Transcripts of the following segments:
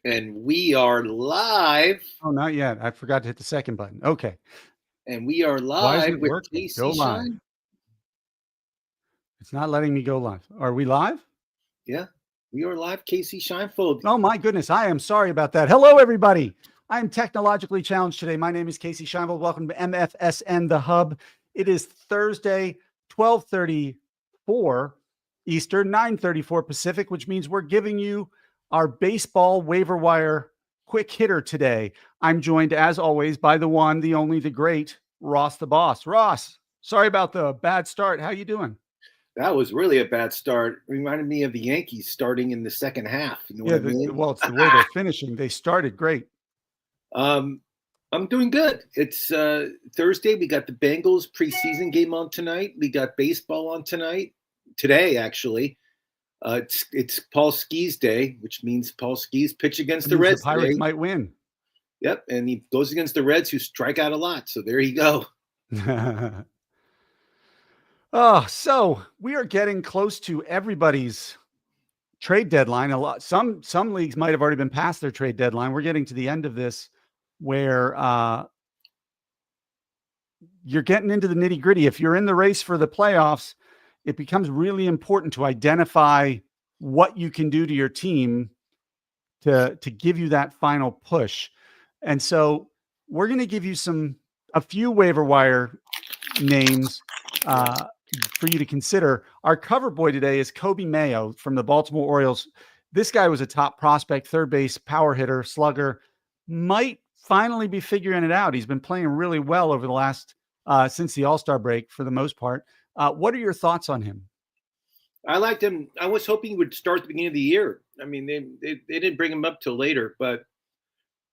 And we are live. Oh, not yet. I forgot to hit the second button. Okay. And we are Why isn't live it with working? Go Casey live. Shine. It's not letting me go live. Are we live? Yeah, we are live, Casey Shinefold. Oh, my goodness. I am sorry about that. Hello, everybody. I am technologically challenged today. My name is Casey Shinefold. Welcome to MFSN The Hub. It is Thursday, 12:34 Eastern, 9:34 Pacific, which means we're giving you our baseball waiver wire quick hitter today. I'm joined, as always, by the one, the only, the great Ross the Boss. Ross, sorry about the bad start. How you doing? That was really a bad start. Reminded me of the Yankees starting in the second half. You know what I mean? Well, it's the way they're finishing. They started great. I'm doing good. It's Thursday. We got the Bengals preseason game on tonight. We got baseball on today, actually. It's Paul Skees Day, which means Paul Skees pitch against the Reds. The Pirates today. might win. Yep, and he goes against the Reds, who strike out a lot. So there you go. Oh, so we are getting close to everybody's trade deadline. Some leagues might have already been past their trade deadline. We're getting to the end of this where you're getting into the nitty gritty. If you're in the race for the playoffs, it becomes really important to identify what you can do to your team to give you that final push. And so we're going to give you a few waiver wire names for you to consider. Our cover boy today is Kobe Mayo from the Baltimore Orioles. This guy was a top prospect, third base, power hitter, slugger, might finally be figuring it out. He's been playing really well over the last, since the All-Star break for the most part. What are your thoughts on him? I liked him. I was hoping he would start at the beginning of the year. I mean, they didn't bring him up till later, but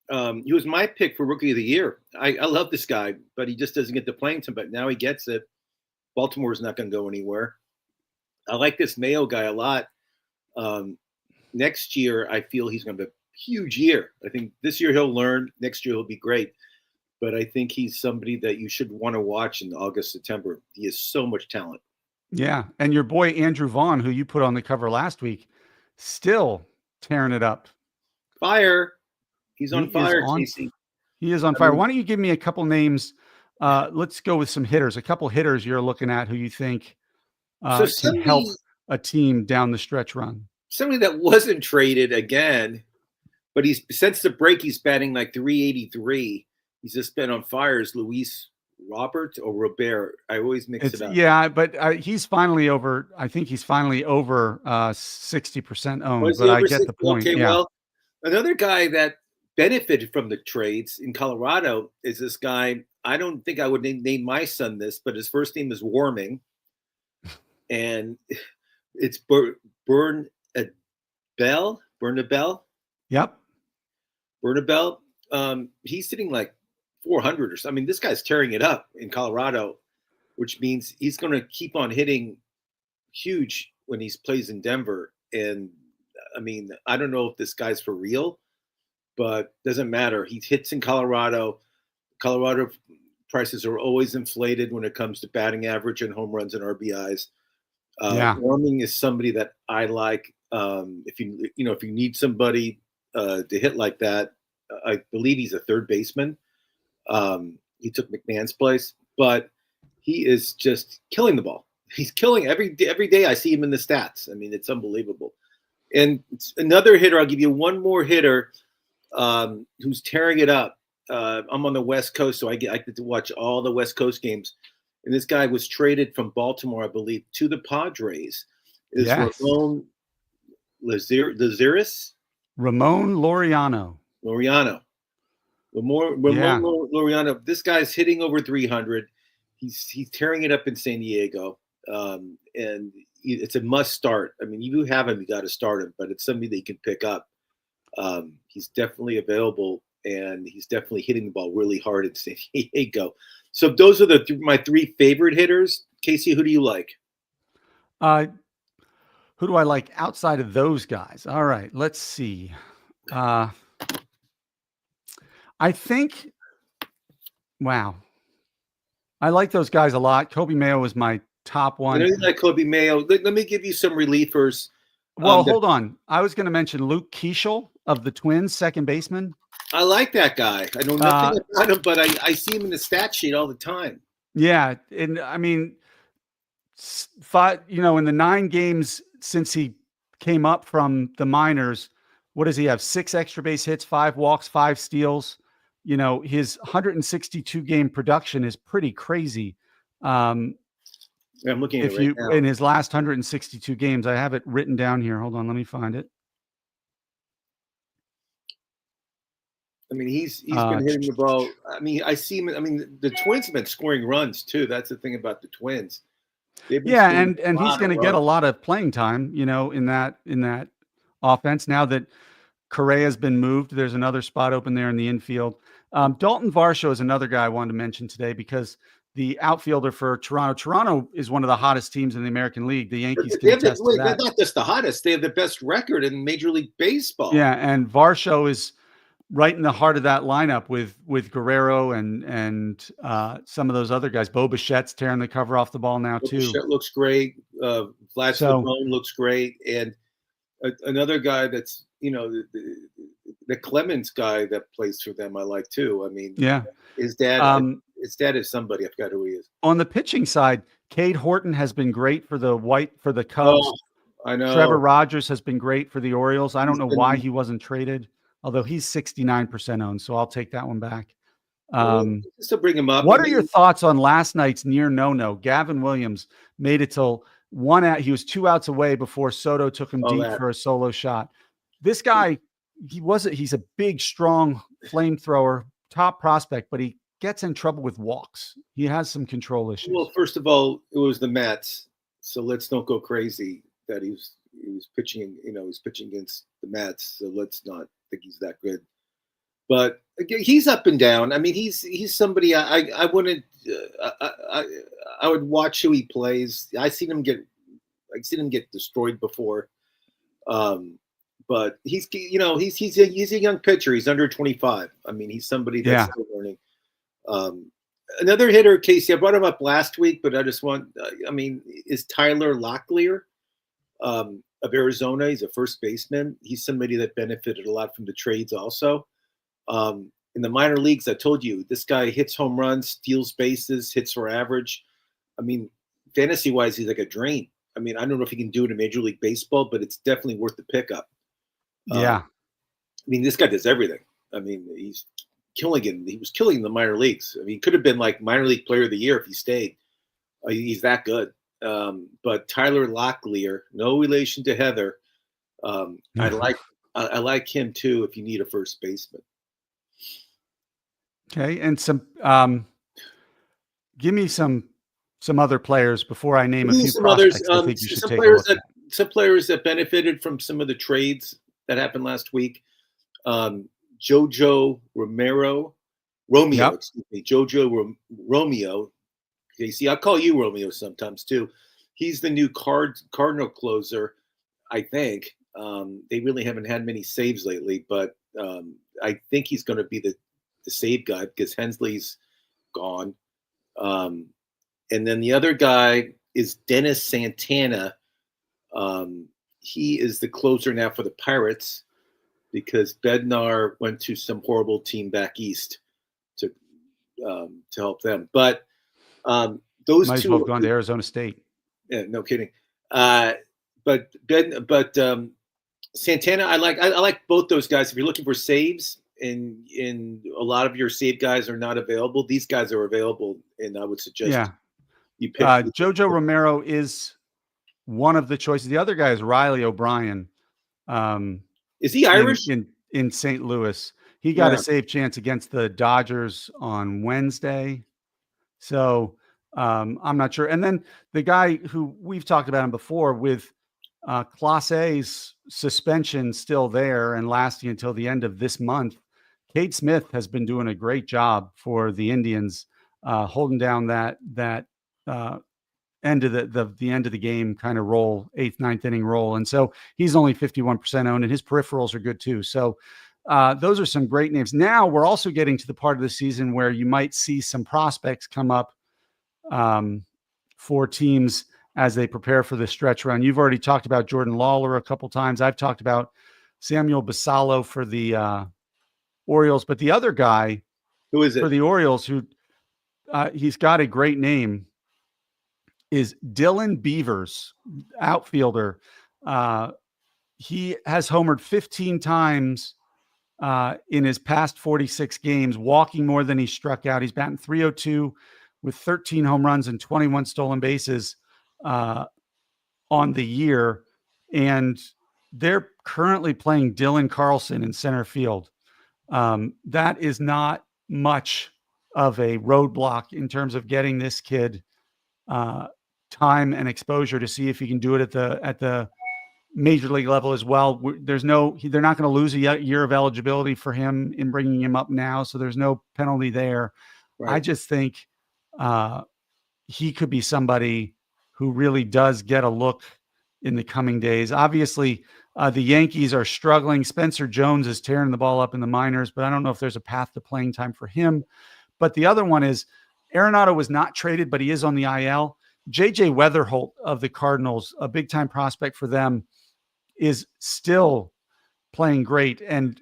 he was my pick for Rookie of the Year. I love this guy, but he just doesn't get the playing time. But now he gets it. Baltimore's not going to go anywhere. I like this Mayo guy a lot. Next year, I feel he's going to have a huge year. I think this year he'll learn. Next year he'll be great. But I think he's somebody that you should want to watch in August, September. He has so much talent. Yeah. And your boy, Andrew Vaughn, who you put on the cover last week, still tearing it up. Fire. He's on fire, Casey. He is on fire. Why don't you give me a couple names? Let's go with some hitters, a couple hitters you're looking at who you think can help a team down the stretch run. Somebody that wasn't traded again, but he's since the break, he's batting like 383. He's just been on fire. Is Luis Robert or Robert? I always mix it up. Yeah, but he's finally over. I think he's finally over 60% owned. But I get the point. Okay, yeah. Well, another guy that benefited from the trades in Colorado is this guy. I don't think I would name my son this, but his first name is Warming, and it's Bernabell. Yep. Bernabell. He's sitting like 400 or something. I mean, this guy's tearing it up in Colorado, which means he's going to keep on hitting huge when he plays in Denver. And I mean, I don't know if this guy's for real, but doesn't matter. He hits in Colorado. Colorado prices are always inflated when it comes to batting average and home runs and RBIs. Warming is somebody that I like. If you need somebody to hit like that, I believe he's a third baseman. He took McMahon's place, but he is just killing the ball. He's killing every day. I see him in the stats. I mean, it's unbelievable. And it's another hitter. I'll give you one more hitter who's tearing it up. I'm on the West Coast, so I get to watch all the West Coast games. And this guy was traded from Baltimore, I believe, to the Padres. Ramon Laziris? Ramon Laureano. Ramon Laureano. This guy's hitting over 300. He's tearing it up in San Diego. And it's a must start. I mean, you have him, you got to start him, but it's somebody that you can pick up. He's definitely available, and he's definitely hitting the ball really hard in San Diego. So those are my three favorite hitters. Casey, who do you like? Who do I like outside of those guys? All right, let's see. I think, wow. I like those guys a lot. Kobe Mayo was my top one. I know you like Kobe Mayo. Let me give you some reliefers. Well, hold on. I was going to mention Luke Keeschel of the Twins, second baseman. I like that guy. I know nothing about him, but I see him in the stat sheet all the time. Yeah, and I mean, in the 9 games since he came up from the minors, what does he have? 6 extra base hits, 5 walks, 5 steals. His 162 game production is pretty crazy. I'm looking at it right now. In his last 162 games, I have it written down here. Hold on, let me find it. I mean, he's been hitting the ball. I mean, I see him. I mean, the Twins have been scoring runs too. That's the thing about the Twins. Yeah, and he's going to get a lot of playing time, in that offense. Now that Correa's been moved, there's another spot open there in the infield. Dalton Varsho is another guy I wanted to mention today because the outfielder for Toronto. Toronto is one of the hottest teams in the American League. The Yankees can attest to that. They're not just the hottest; they have the best record in Major League Baseball. Yeah, and Varsho is right in the heart of that lineup with Guerrero and some of those other guys. Bo Bichette's tearing the cover off the ball now too. Bichette looks great. Vlad looks great, and another guy that's the Clemens guy that plays for them I like too. I mean, yeah, his dad. His dad is somebody. I forgot who he is. On the pitching side, Cade Horton has been great for the Cubs. Oh, I know. Trevor Rogers has been great for the Orioles. I don't know why he wasn't traded, although he's 69% owned, so I'll take that one back. Just to bring him up. What are your thoughts on last night's near no-no? Gavin Williams made it till 1 out. He was 2 outs away before Soto took him deep for a solo shot. This guy, he's a big, strong flamethrower, top prospect, but he gets in trouble with walks. He has some control issues. Well, first of all, it was the Mets, so let's don't go crazy that he was pitching. He's pitching against the Mets, so let's not think he's that good. But again, he's up and down. I mean, he's somebody I wouldn't. I would watch who he plays. I've seen him get destroyed before. But he's a young pitcher. He's under 25. I mean, he's somebody that's still learning. Another hitter, Casey, I brought him up last week, but I just want, is Tyler Locklear of Arizona. He's a first baseman. He's somebody that benefited a lot from the trades also. In the minor leagues, I told you, this guy hits home runs, steals bases, hits for average. I mean, fantasy-wise, he's like a dream. I mean, I don't know if he can do it in Major League Baseball, but it's definitely worth the pickup. Yeah. I mean, this guy does everything. I mean, he's killing it. He was killing in the minor leagues. I mean, he could have been like minor league player of the year if he stayed. He's that good. But Tyler Locklear, no relation to Heather. I like him too if you need a first baseman. Okay, and give me some other players before I name a few prospects. I think you should take a look at. Some players that benefited from some of the trades that happened last week. Jojo Romeo. Okay, see, I call you Romeo sometimes too. He's the new Cardinal closer, I think. They really haven't had many saves lately, but I think he's going to be the save guy because Hensley's gone. And then the other guy is Dennis Santana. He is the closer now for the Pirates because Bednar went to some horrible team back east to help them. But those might two as well have gone to Arizona State. Yeah, no kidding. But Santana, I like both those guys. If you're looking for saves and a lot of your save guys are not available, these guys are available, and I would suggest you pick. Jojo Romero is one of the choices. The other guy is Riley O'Brien. Is he Irish? In St. Louis. He got a save chance against the Dodgers on Wednesday. So I'm not sure. And then the guy who we've talked about him before with Class A's suspension still there and lasting until the end of this month, Cade Smith has been doing a great job for the Indians, holding down that end of the end of the game kind of role, 8th, 9th inning role. And so he's only 51% owned and his peripherals are good too. So those are some great names. Now we're also getting to the part of the season where you might see some prospects come up for teams as they prepare for the stretch run. You've already talked about Jordan Lawler a couple times. I've talked about Samuel Basallo for the Orioles. But the other guy Who is for it? the Orioles, who he's got a great name, is Dylan Beavers, outfielder. He has homered 15 times in his past 46 games, walking more than he struck out. He's batting .302 with 13 home runs and 21 stolen bases on the year. And they're currently playing Dylan Carlson in center field. That is not much of a roadblock in terms of getting this kid time and exposure to see if he can do it at the major league level as well. They're not going to lose a year of eligibility for him in bringing him up now. So there's no penalty there. Right. I just think he could be somebody who really does get a look in the coming days. Obviously, the Yankees are struggling. Spencer Jones is tearing the ball up in the minors, but I don't know if there's a path to playing time for him. But the other one is Arenado was not traded, but he is on the IL. JJ Weatherholt of the Cardinals, a big time prospect for them, is still playing great. And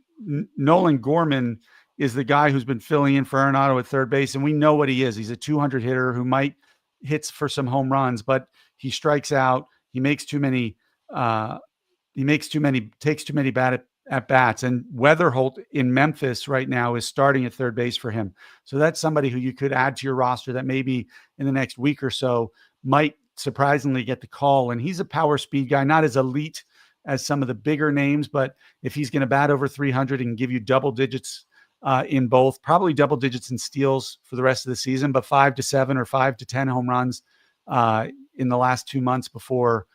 Nolan Gorman is the guy who's been filling in for Arenado at third base. And we know what he is. He's a 200 hitter who might hits for some home runs, but he strikes out. He makes too many, takes too many bad at bats. And Weatherholt in Memphis right now is starting at third base for him. So that's somebody who you could add to your roster that maybe in the next week or so might surprisingly get the call. And he's a power speed guy, not as elite as some of the bigger names, but if he's going to bat over 300 and give you double digits in both, probably double digits in steals for the rest of the season, but 5 to 7 or 5 to 10 home runs in the last 2 months before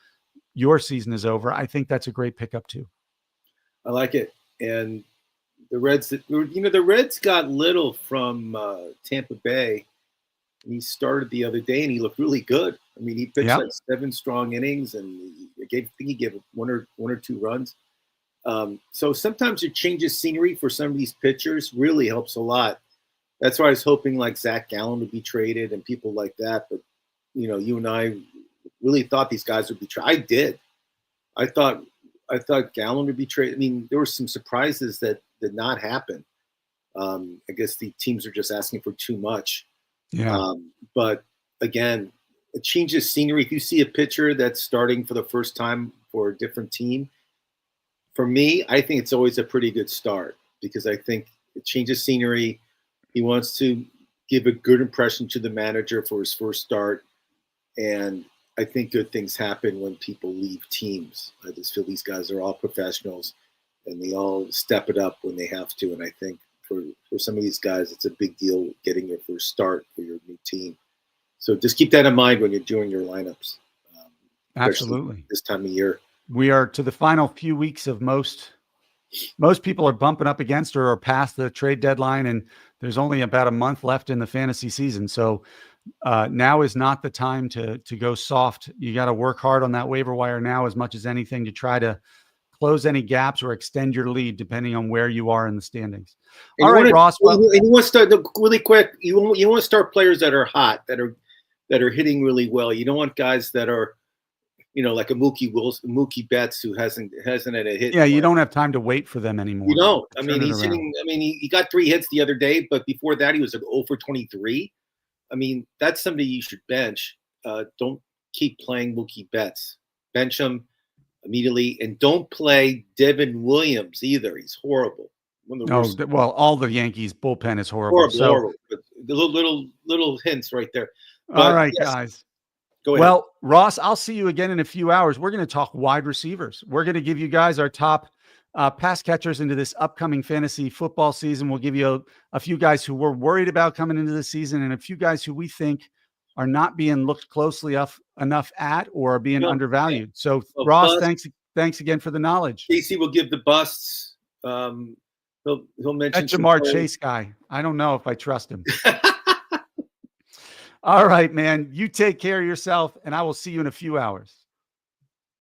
your season is over, I think that's a great pickup too. I like it. And the Reds, the Reds got little from Tampa Bay. And he started the other day and he looked really good. I mean, he pitched like 7 strong innings and I think he gave one or two runs. So sometimes it changes scenery for some of these pitchers really helps a lot. That's why I was hoping like Zach Gallen would be traded and people like that. But, you and I really thought these guys would be traded. I did. I thought Gallen would be traded. I mean, there were some surprises that did not happen. I guess the teams are just asking for too much. Yeah. But again, it changes scenery. If you see a pitcher that's starting for the first time for a different team, for me, I think it's always a pretty good start because I think it changes scenery. He wants to give a good impression to the manager for his first start. And I think good things happen when people leave teams. I just feel these guys are all professionals and they all step it up when they have to. And I think for some of these guys, it's a big deal getting your first start for your new team. So just keep that in mind when you're doing your lineups. Absolutely. This time of year. We are to the final few weeks of most people are bumping up against or are past the trade deadline, and there's only about a month left in the fantasy season. So now is not the time to go soft. You got to work hard on that waiver wire now as much as anything to try to close any gaps or extend your lead depending on where you are in the standings. All right, Ross. And you want to start really quick. You want to start players that are hot, that are hitting really well. You don't want guys that are, like a Mookie Betts who hasn't had a hit. Yeah, you don't have time to wait for them anymore. You don't. I mean, he's hitting. I mean, he got 3 hits the other day, but before that, he was like 0 for 23. I mean, that's somebody you should bench. Don't keep playing Mookie Betts. Bench him immediately, and don't play Devin Williams either. He's horrible. Well, all the Yankees bullpen is horrible. Horrible. But the little hints right there. But, all right, guys. Go ahead. Well, Ross, I'll see you again in a few hours. We're going to talk wide receivers. We're going to give you guys our top pass catchers into this upcoming fantasy football season. We'll give you a few guys who we're worried about coming into the season and a few guys who we think are not being looked closely enough at or are being undervalued. So, Ross, thanks again for the knowledge. Casey will give the busts. He'll mention that Jamar Chase guy. I don't know if I trust him. All right, man. You take care of yourself, and I will see you in a few hours.